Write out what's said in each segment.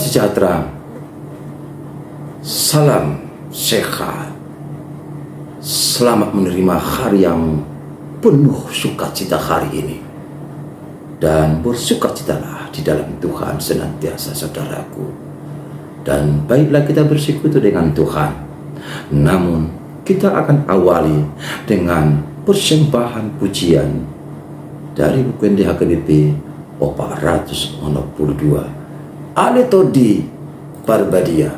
sejahtera, salam sehat. Selamat menerima hari yang penuh sukacita hari ini. Dan bersukacitalah di dalam Tuhan senantiasa, saudaraku. Dan baiklah kita bersekutu dengan Tuhan. Namun kita akan awali dengan persembahan pujian dari buku NDHKBP 462 Aletodi Barbadia.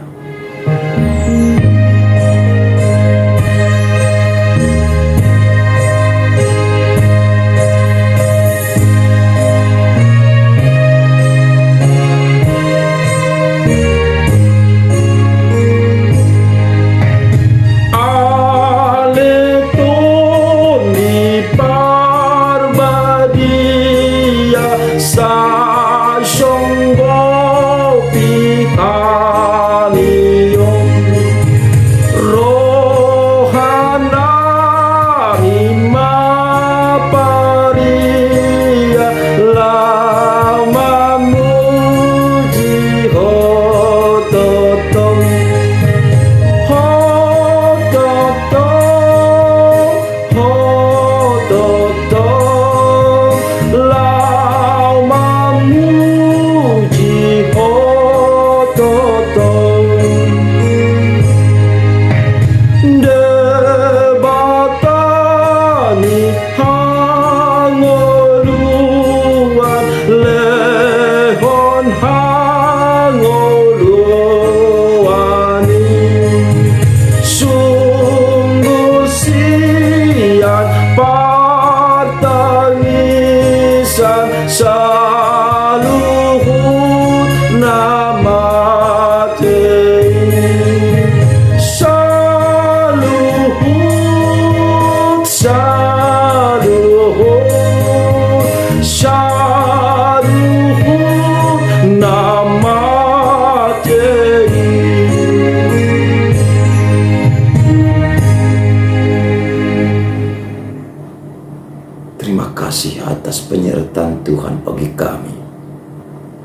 Terima kasih atas penyertaan Tuhan bagi kami.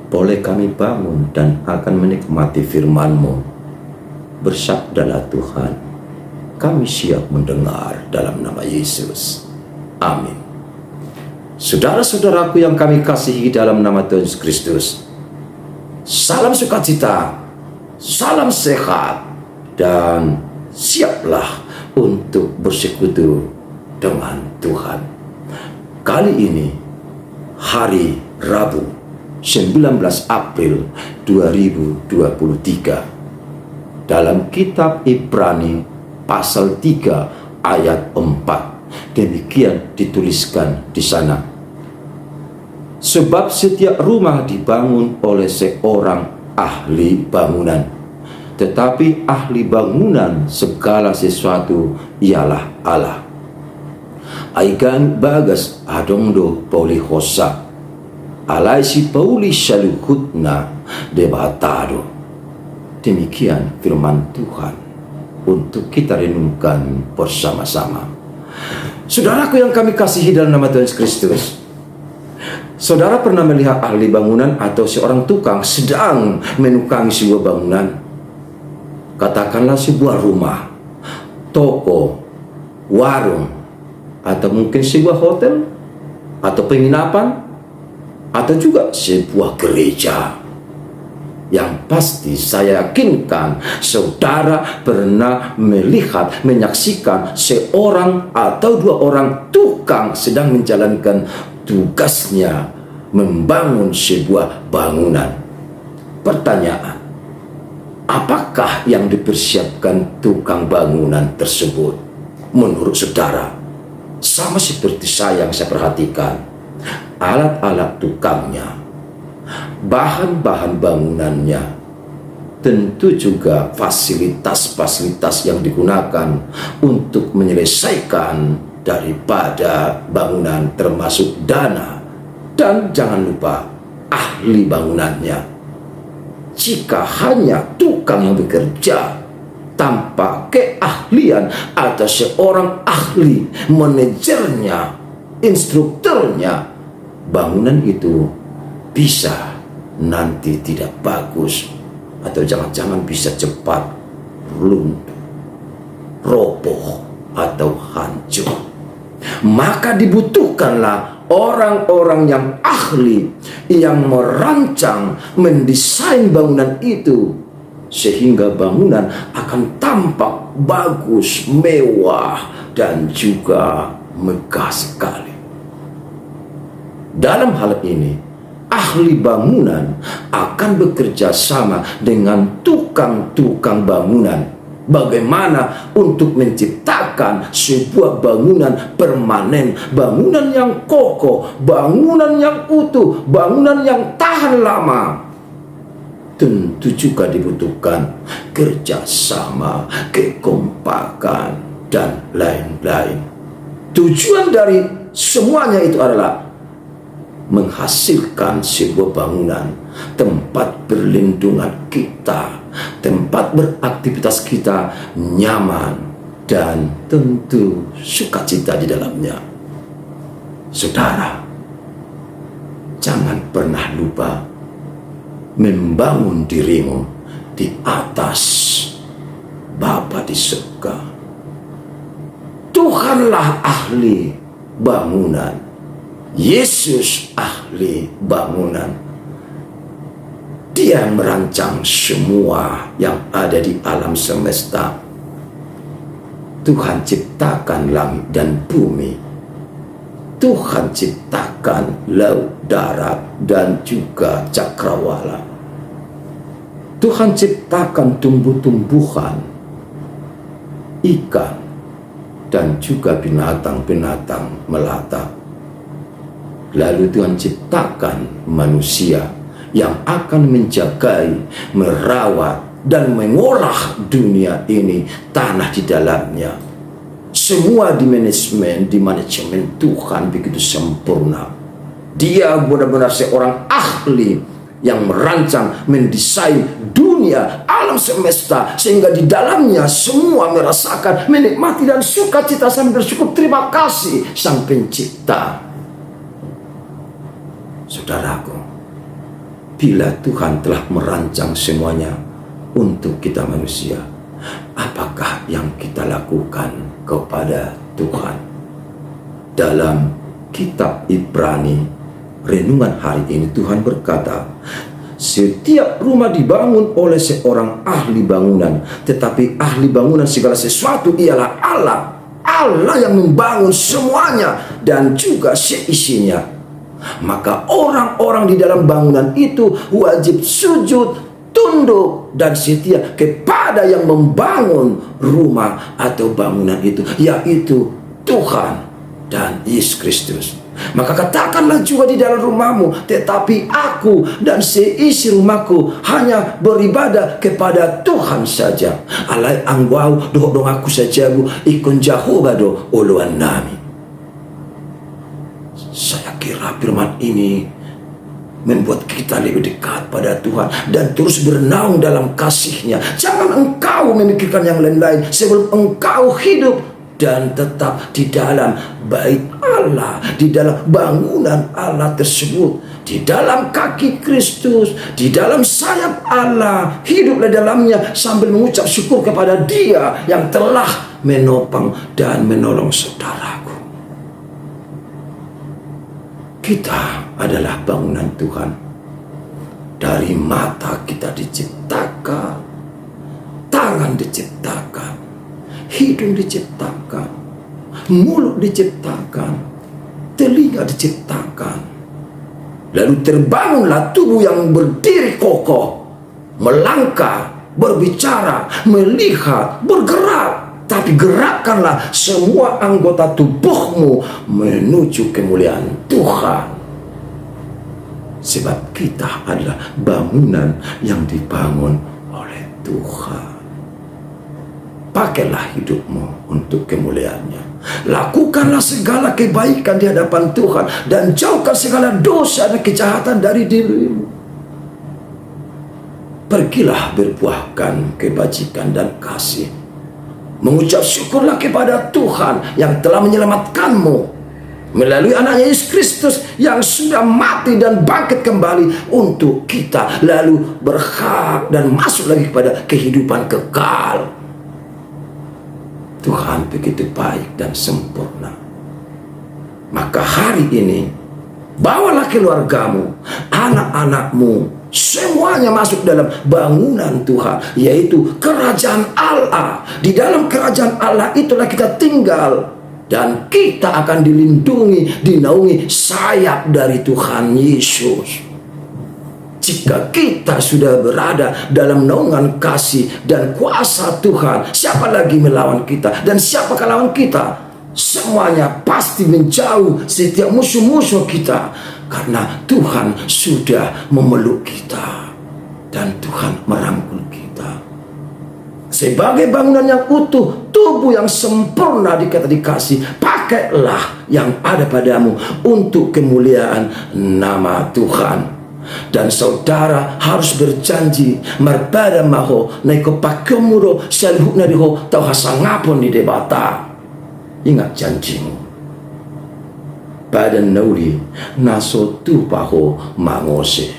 Boleh kami bangun dan akan menikmati firman-Mu. Bersabdalah Tuhan, kami siap mendengar dalam nama Yesus. Amin. Saudara-saudaraku yang kami kasihi dalam nama Tuhan Yesus Kristus, salam sukacita, salam sehat, dan siaplah untuk bersekutu dengan Tuhan. Kali ini hari Rabu 19 April 2023 dalam kitab Ibrani pasal 3 ayat 4 demikian dituliskan di sana. Sebab setiap rumah dibangun oleh seorang ahli bangunan, tetapi ahli bangunan segala sesuatu ialah Allah. Aigan bagas adongdo pauli hosa alai si pauli shaluhutna debatado. Demikian firman Tuhan untuk kita renungkan bersama-sama. Saudaraku yang kami kasihi dalam nama Tuhan Yesus Kristus, saudara pernah melihat ahli bangunan atau seorang tukang sedang menukangi sebuah bangunan? Katakanlah sebuah rumah, toko, warung, atau mungkin sebuah hotel, atau penginapan, atau juga sebuah gereja. Yang pasti saya yakinkan saudara pernah melihat, menyaksikan seorang atau dua orang tukang sedang menjalankan tugasnya membangun sebuah bangunan. Pertanyaan, apakah yang dipersiapkan tukang bangunan tersebut menurut saudara? Sama seperti saya yang saya perhatikan, alat-alat tukangnya, bahan-bahan bangunannya, tentu juga fasilitas-fasilitas yang digunakan untuk menyelesaikan daripada bangunan, termasuk dana, dan jangan lupa ahli bangunannya. Jika hanya tukang yang bekerja tanpa keahlian atau seorang ahli, manajernya, instrukturnya, bangunan itu bisa nanti tidak bagus atau jangan-jangan bisa cepat runtuh, roboh, atau hancur. Maka dibutuhkanlah orang-orang yang ahli, yang merancang, mendesain bangunan itu, sehingga bangunan akan tampak bagus, mewah, dan juga megah sekali. Dalam hal ini, ahli bangunan akan bekerja sama dengan tukang-tukang bangunan. Bagaimana untuk menciptakan sebuah bangunan permanen, bangunan yang kokoh, bangunan yang utuh, bangunan yang tahan lama. Tentu juga dibutuhkan kerjasama, kekompakan, dan lain-lain. Tujuan dari semuanya itu adalah menghasilkan sebuah bangunan, tempat berlindungan kita, tempat beraktivitas kita nyaman, dan tentu sukacita di dalamnya. Saudara, jangan pernah lupa membangun dirimu di atas Bapa di surga. Tuhanlah ahli bangunan, Yesus ahli bangunan. Dia merancang semua yang ada di alam semesta. Tuhan ciptakan langit dan bumi. Tuhan ciptakan laut, darat, dan juga cakrawala. Tuhan ciptakan tumbuh-tumbuhan, ikan, dan juga binatang-binatang melata. Lalu Tuhan ciptakan manusia yang akan menjagai, merawat, dan mengolah dunia ini, tanah di dalamnya. Semua di manajemen Tuhan begitu sempurna. Dia benar-benar seorang ahli yang merancang, mendesain dunia, alam semesta, sehingga di dalamnya semua merasakan, menikmati, dan sukacita sambil bersyukur terima kasih Sang Pencipta. Saudaraku, bila Tuhan telah merancang semuanya untuk kita manusia, apakah yang kita lakukan kepada Tuhan? Dalam kitab Ibrani, renungan hari ini, Tuhan berkata, setiap rumah dibangun oleh seorang ahli bangunan, tetapi ahli bangunan segala sesuatu ialah Allah. Allah yang membangun semuanya dan juga seisinya. Maka orang-orang di dalam bangunan itu wajib sujud, tunduk, dan setia kepada yang membangun rumah atau bangunan itu, yaitu Tuhan dan Yesus Kristus. Maka katakanlah juga di dalam rumahmu, tetapi aku dan seisi rumahku hanya beribadah kepada Tuhan saja. Alai angwau doh aku saja bu ikon Jehovah do uluan nami. Saya kira firman ini membuat kita lebih dekat pada Tuhan dan terus bernaung dalam kasih-Nya. Jangan engkau memikirkan yang lain-lain sebelum engkau hidup dan tetap di dalam bait Allah, di dalam bangunan Allah tersebut, di dalam kaki Kristus, di dalam sayap Allah. Hiduplah dalamnya sambil mengucap syukur kepada Dia yang telah menopang dan menolong saudaraku. Kita adalah bangunan Tuhan. Dari mata kita diciptakan, tangan diciptakan, hidung diciptakan, mulut diciptakan, telinga diciptakan. Lalu terbangunlah tubuh yang berdiri kokoh, melangkah, berbicara, melihat, bergerak. Tapi gerakkanlah semua anggota tubuhmu menuju kemuliaan Tuhan. Sebab kita adalah bangunan yang dibangun oleh Tuhan. Pakailah hidupmu untuk kemuliaannya. Lakukanlah segala kebaikan di hadapan Tuhan dan jauhkan segala dosa dan kejahatan dari dirimu. Pergilah berbuahkan kebajikan dan kasih. Mengucap syukurlah kepada Tuhan yang telah menyelamatkanmu. melalui anaknya Yesus Kristus yang sudah mati dan bangkit kembali untuk kita, lalu berhak dan masuk lagi kepada kehidupan kekal. Tuhan begitu baik dan sempurna. Maka hari ini bawalah keluargamu, anak-anakmu, semuanya masuk dalam bangunan Tuhan, yaitu kerajaan Allah. Di dalam kerajaan Allah itulah kita tinggal, dan kita akan dilindungi, dinaungi sayap dari Tuhan Yesus. Jika kita sudah berada dalam naungan kasih dan kuasa Tuhan, siapa lagi melawan kita? Dan siapakah lawan kita? Semuanya pasti menjauh setiap musuh-musuh kita, karena Tuhan sudah memeluk kita dan Tuhan merangkul kita. Sebagai bangunan yang utuh, tubuh yang sempurna dikasih, pakailah yang ada padamu untuk kemuliaan nama Tuhan. Dan saudara harus berjanji marpada maho naiko pakemuro salhukna diho tau hasangapon di debata. Ingat janjimu. Pada nauri naso tu paho mangose.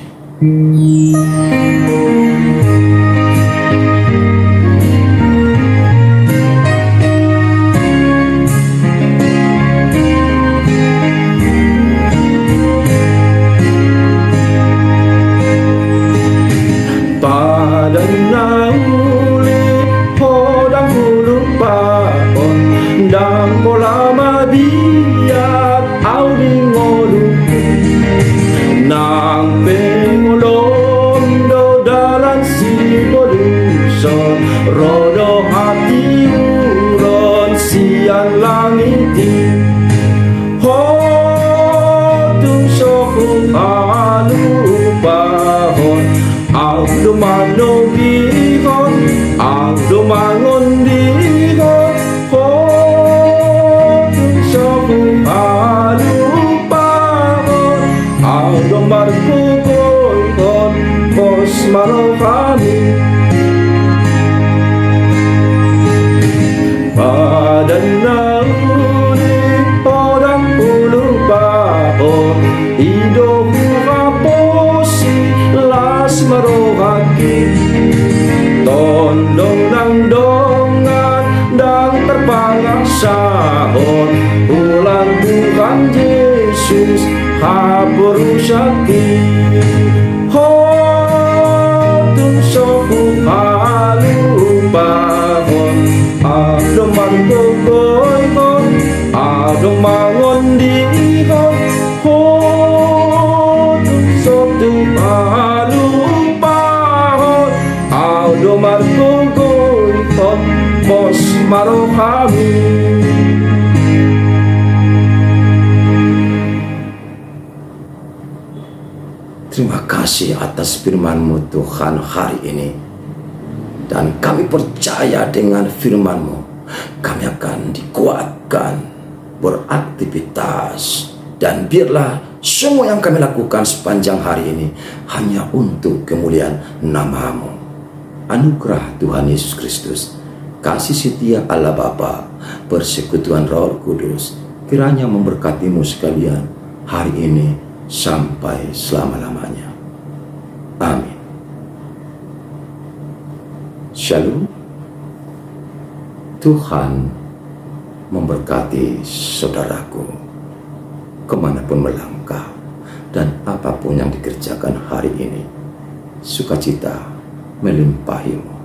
Terima kasih atas firman-Mu Tuhan hari ini. Dan kami percaya dengan firman-Mu, kami akan dikuatkan beraktivitas. Dan biarlah semua yang kami lakukan sepanjang hari ini hanya untuk kemuliaan nama-Mu. Anugerah Tuhan Yesus Kristus, kasih setia Allah Bapa, persekutuan Roh Kudus, kiranya memberkatimu sekalian hari ini sampai selama-lamanya. Amin. Shalom. Tuhan memberkati saudaraku kemanapun melangkah dan apapun yang dikerjakan hari ini. Sukacita melimpahimu.